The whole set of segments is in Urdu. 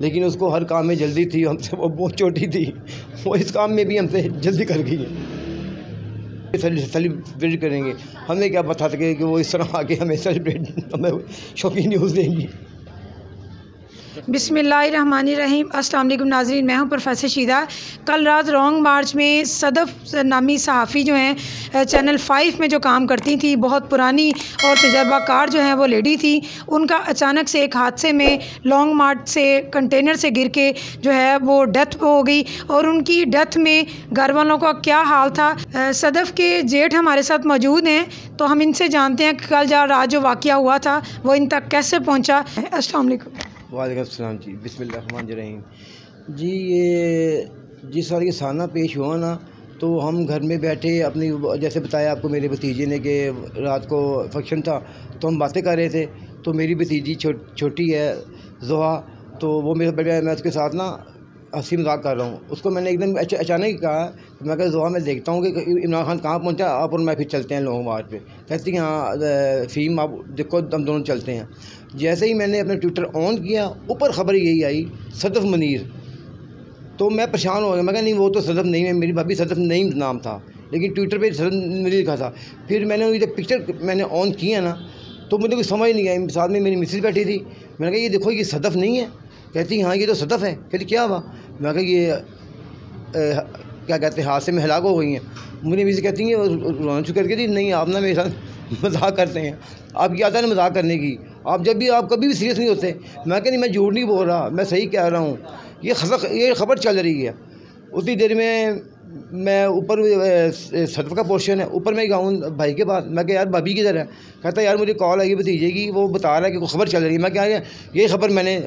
لیکن اس کو ہر کام میں جلدی تھی، ہم سے وہ بہت چھوٹی تھی، وہ اس کام میں بھی ہم سے جلدی کر گئی ہے۔ سیلیبریٹ کریں گے، ہمیں کیا بتا سکے کہ وہ اس طرح آ کے ہمیں سیلیبریٹ ہمیں شوقین نیوز دیں گی۔ بسم اللہ الرحمن الرحیم۔ السلام علیکم ناظرین، میں ہوں پروفیسر شیدہ۔ کل رات رانگ مارچ میں صدف نامی صحافی جو ہیں چینل 5 میں جو کام کرتی تھیں، بہت پرانی اور تجربہ کار جو ہیں وہ لیڈی تھی، ان کا اچانک سے ایک حادثے میں لانگ مارچ سے کنٹینر سے گر کے جو ہے وہ ڈیتھ ہو گئی، اور ان کی ڈیتھ میں گھر والوں کا کیا حال تھا۔ صدف کے جیٹھ ہمارے ساتھ موجود ہیں، تو ہم ان سے جانتے ہیں کہ کل رات جو واقعہ ہوا تھا وہ ان تک کیسے پہنچا۔ السلام علیکم۔ وعلیکم السلام جی، بسم اللہ الرحمن الرحیم۔ جی یہ جس سال یہ سالانہ پیش ہوا نا، تو ہم گھر میں بیٹھے اپنی جیسے بتایا آپ کو میرے بھتیجے نے کہ رات کو فنکشن تھا، تو ہم باتیں کر رہے تھے، تو میری بھتیجی چھوٹی ہے زحا، تو وہ میرے بڑے میں اس کے ساتھ نا ہنسی مذاق کر رہا ہوں، اس کو میں نے ایک دم اچانک ہی کہا، میں کہا زحا میں دیکھتا ہوں کہ عمران خان کہاں پہنچا، آپ اور میں پھر چلتے ہیں لانگ مارچ پہ۔ کہتی ہیں ہاں فہیم آپ دیکھو ہم دونوں چلتے ہیں۔ جیسے ہی میں نے اپنا ٹویٹر آن کیا، اوپر خبر یہی آئی صدف منیر، تو میں پریشان ہو گیا، میں کہا نہیں وہ تو صدف نہیں ہے، میری بھابھی صدف نہیں نام تھا، لیکن ٹویٹر پہ صدف منیر لکھا تھا۔ پھر میں نے جب پکچر میں نے آن کیا نا، تو مجھے کوئی سمجھ نہیں آئی، ساتھ میں میری مسز بیٹھی تھی، میں نے کہا یہ دیکھو یہ صدف نہیں ہے، کہتی ہاں یہ تو صدف ہے، کہتی کیا ہوا، میں نے کہا یہ کیا کہتے ہیں حادثے میں ہلاک ہو گئی ہیں۔ مجھے مسز کہتی ہیں رونا شروع کر کے تھی، نہیں آپ نا میرے ساتھ مذاق کرتے ہیں، آپ کی عادت ہے نا مذاق کرنے کی، آپ جب بھی آپ کبھی بھی سیریس نہیں ہوتے۔ میں کہ نہیں میں جھوٹ نہیں بول رہا، میں صحیح کہہ رہا ہوں، یہ خبر چل رہی ہے۔ اتنی دیر میں اوپر صدف کا پورشن ہے، اوپر میں گاؤں بھائی کے پاس، میں کہ یار بھابھی کدھر ہے، کہتا ہے یار مجھے کال آئی بھتیجے کی، وہ بتا رہا ہے کہ کوئی خبر چل رہی ہے، میں کہا یہ خبر میں نے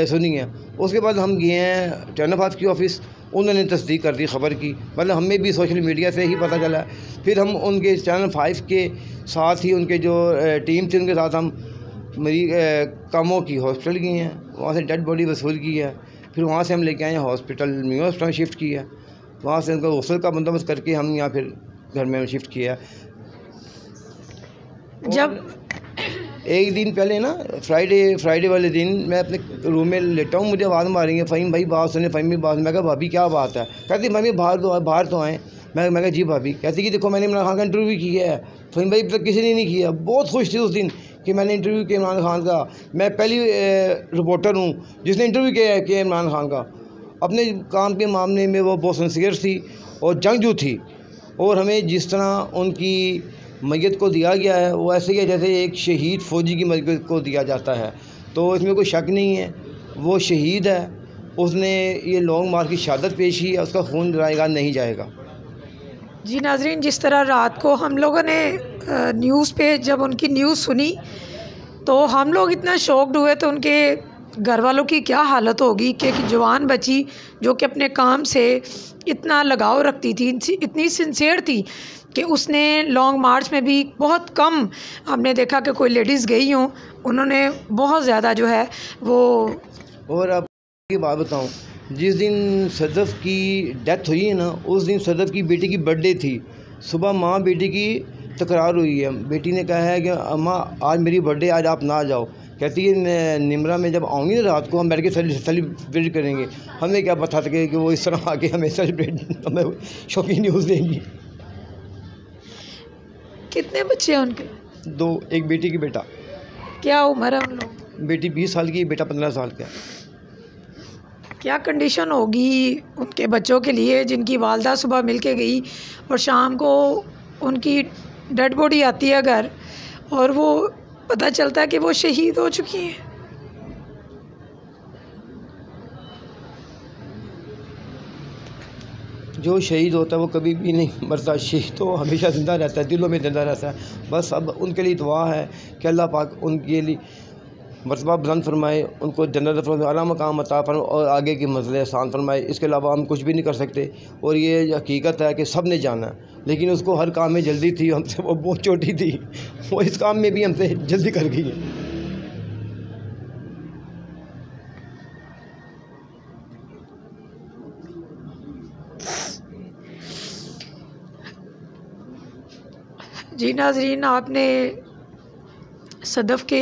سنی ہے۔ اس کے بعد ہم گئے ہیں ٹین آف کی آفس، انہوں نے تصدیق کر دی خبر کی، مطلب ہمیں بھی سوشل میڈیا سے ہی پتہ چلا۔ پھر ہم ان کے چینل 5 کے ساتھ ہی ان کے جو ٹیم تھی ان کے ساتھ ہم کاموں کی ہاسپٹل گئے ہیں، وہاں سے ڈیڈ باڈی وصول کی ہے، پھر وہاں سے ہم لے کے آئے ہیں ہاسپٹل نیو ہاسپٹل میں شفٹ کی ہے، وہاں سے ان کو غسل کا بندوبست کر کے ہم یہاں پھر گھر میں شفٹ کیا ہے۔ جب ایک دن پہلے نا فرائیڈے والے دن میں اپنے روم میں لیٹا ہوں، مجھے آواز ماریں گے فہیم بھائی بات سنیں، فہیم بھائی بات، میں کہا بھابھی کیا بات ہے، کہتی ممی باہر تو آئیں، میں کہا جی بھابھی، کہتی کہ دیکھو میں نے عمران خان کا انٹرویو کیا ہے، فہیم بھائی تک کسی نے نہیں کیا، بہت خوش تھی اس دن کہ میں نے انٹرویو کیا عمران خان کا، میں پہلی رپورٹر ہوں جس نے انٹرویو کیا عمران خان کا۔ اپنے کام کے معاملے میں وہ بہت سنسیئر تھی اور جنگجو تھی، اور ہمیں جس طرح ان کی میت کو دیا گیا ہے وہ ایسے ہی ہے جیسے ایک شہید فوجی کی میت کو دیا جاتا ہے، تو اس میں کوئی شک نہیں ہے، وہ شہید ہے، اس نے یہ لانگ مارچ کی شہادت پیش کی ہے، اس کا خون جائے گا نہیں جائے گا۔ جی ناظرین، جس طرح رات کو ہم لوگوں نے نیوز پہ جب ان کی نیوز سنی تو ہم لوگ اتنا شاکڈ ہوئے، تو ان کے گھر والوں کی کیا حالت ہوگی کہ ایک جوان بچی جو کہ اپنے کام سے اتنا لگاؤ رکھتی تھی، اتنی سنسیئر تھی کہ اس نے لانگ مارچ میں بھی بہت کم ہم نے دیکھا کہ کوئی لیڈیز گئی ہوں، انہوں نے بہت زیادہ جو ہے وہ۔ اور اب کی بات بتاؤں، جس دن صدف کی ڈیتھ ہوئی ہے نا، اس دن صدف کی بیٹی کی برتھ ڈے تھی، صبح ماں بیٹی کی تکرار ہوئی ہے، بیٹی نے کہا ہے کہ اماں آج میری برتھ ڈے، آج آپ نہ جاؤ، کہتی ہے نمرا میں جب آؤں گی نا رات کو ہم بیٹھ کے سیلیبریٹ کریں گے، ہمیں کیا بتا سکے کہ وہ اس طرح آ کے ہمیں سیلیبریٹ ہمیں شوقین نیوز دیں گی۔ کتنے بچے ہیں ان کے؟ 2، ایک بیٹی کی بیٹا۔ کیا عمر ہے ان لوگ؟ بیٹی 20 سال کی، بیٹا 15 سال کا۔ کیا کنڈیشن ہوگی ان کے بچوں کے لیے جن کی والدہ صبح مل کے گئی اور شام کو ان کی ڈیڈ باڈی آتی ہے گھر اور وہ پتہ چلتا ہے کہ وہ شہید ہو چکی ہیں؟ جو شہید ہوتا ہے وہ کبھی بھی نہیں مرتا، شہید تو ہمیشہ زندہ رہتا ہے، دلوں میں زندہ رہتا ہے، بس اب ان کے لیے دعا ہے کہ اللہ پاک ان کے لیے مرتبہ بلند فرمائے، ان کو جنت فرمائے، اعلیٰ مقام عطا فرمائے اور آگے کی منزلیں آسان فرمائے، اس کے علاوہ ہم کچھ بھی نہیں کر سکتے، اور یہ حقیقت ہے کہ سب نے جانا ہے، لیکن اس کو ہر کام میں جلدی تھی، ہم سے وہ بہت چھوٹی تھی، وہ اس کام میں بھی ہم سے جلدی کر گئی ہے۔ جی ناظرین، آپ نے صدف کے